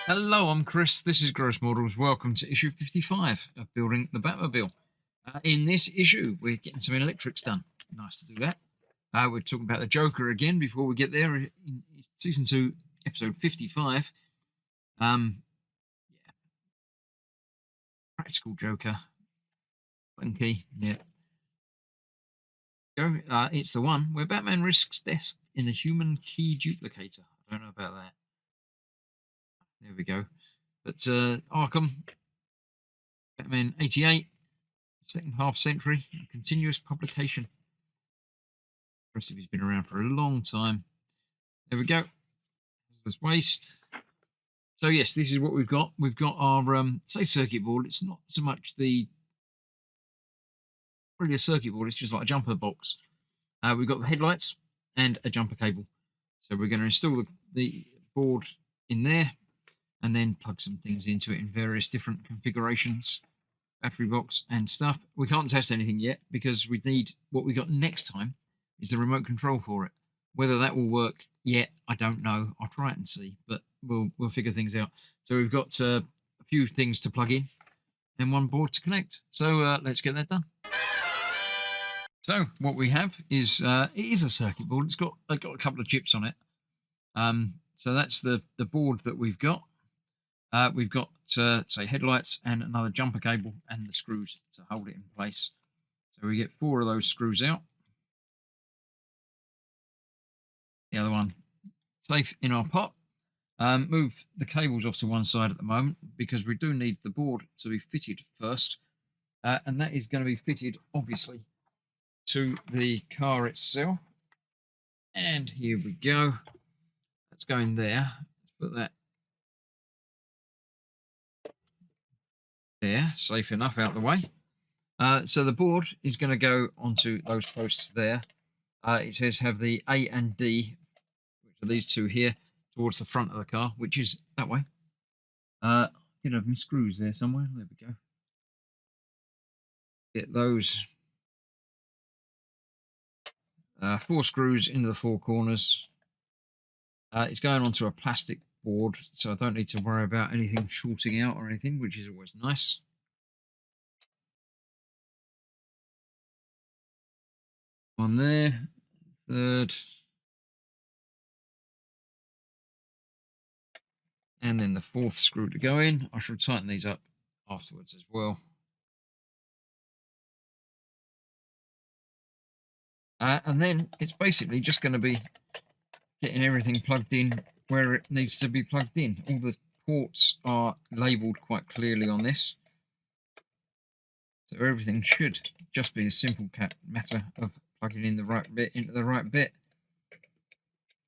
Hello, I'm Chris. This is Gross Models. Welcome to issue 55 of Building the Batmobile. In this issue, we're getting some electrics done. Nice to do that. We're talking about the Joker again before we get there in season 2, episode 55. Yeah, practical Joker. Funky, yeah. Go. It's the one where Batman risks death in the human key duplicator. I don't know about that. There we go. But Arkham, Batman 88, second half century, continuous publication. Impressive, he's been around for a long time. There we go. There's waste. So yes, this is what we've got. We've got our say circuit board. It's not so much really a circuit board. It's just like a jumper box. We've got the headlights and a jumper cable. So we're going to install the board in there and then plug some things into it in various different configurations, battery box and stuff. We can't test anything yet because we need what we got next time is the remote control for it. Whether that will work yet, I don't know. I'll try it and see, but we'll figure things out. So we've got a few things to plug in and one board to connect. So let's get that done. So what we have is it is a circuit board. It's got a couple of chips on it. So that's the board that we've got. We've got say headlights and another jumper cable and the screws to hold it in place. So we get 4 of those screws out. The other one safe in our pot. Move the cables off to one side at the moment because we do need the board to be fitted first, and that is going to be fitted obviously to the car itself. And here we go. That's going there. Let's put that there, safe enough out the way. So the board is going to go onto those posts there. It says have the A and D, which are these two here, towards the front of the car, which is that way. Did have my screws there somewhere. There we go. Get those 4 screws into the 4 corners. It's going onto a plastic board, so I don't need to worry about anything shorting out or anything, which is always nice. One there, third, and then the 4th screw to go in. I shall tighten these up afterwards as well. And then it's basically just going to be getting everything plugged in where it needs to be plugged in. All the ports are labelled quite clearly on this. So everything should just be a simple matter of plugging in the right bit into the right bit.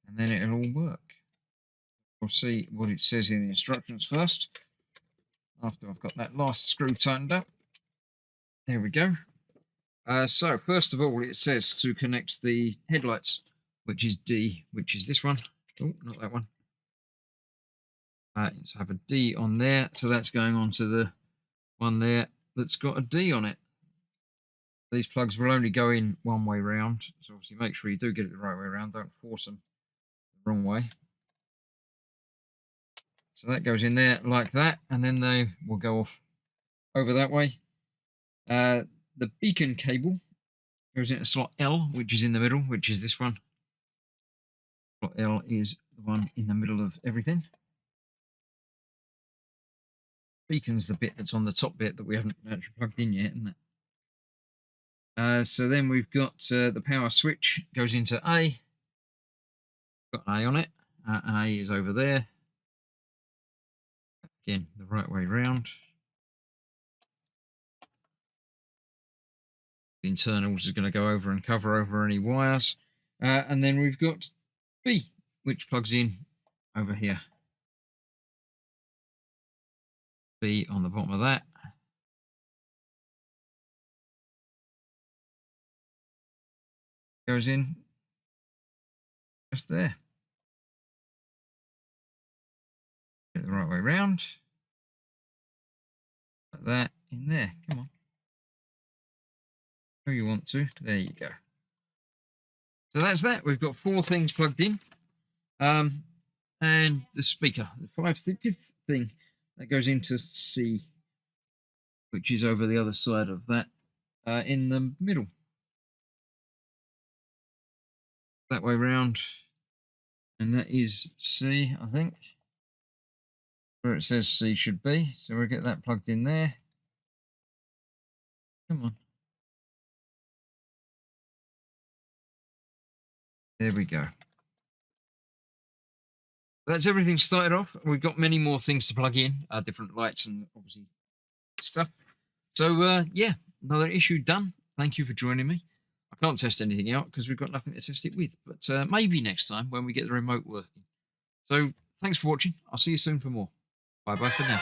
And then it'll all work. We'll see what it says in the instructions first. After I've got that last screw tightened up. There we go. So first of all, it says to connect the headlights, which is D, which is this one. Oh, not that one. Let's have a D on there. So that's going on to the one there that's got a D on it. These plugs will only go in one way round. So obviously make sure you do get it the right way around. Don't force them the wrong way. So that goes in there like that. And then they will go off over that way. The beacon cable goes into slot L, which is in the middle, which is this one. Slot L is the one in the middle of everything. Beacon's the bit that's on the top bit that we haven't actually plugged in yet, isn't it? So then we've got the power switch goes into A. Got an A on it. An A is over there. Again, the right way round. The internals is going to go over and cover over any wires. And then we've got B, which plugs in over here. B on the bottom of that. Goes in just there. Get it the right way round. Put that in there. Come on. Where you want to. There you go. So that's that. We've got 4 things plugged in. and the speaker. The fifth thing that goes into C, which is over the other side of that, in the middle. That way round. And that is C, I think. Where it says C should be. So we'll get that plugged in there. Come on. There we go. That's everything started off. We've got many more things to plug in, different lights and obviously stuff. So yeah, another issue done. Thank you for joining me. I can't test anything out because we've got nothing to test it with, but maybe next time when we get the remote working. So thanks for watching. I'll see you soon for more. Bye bye for now.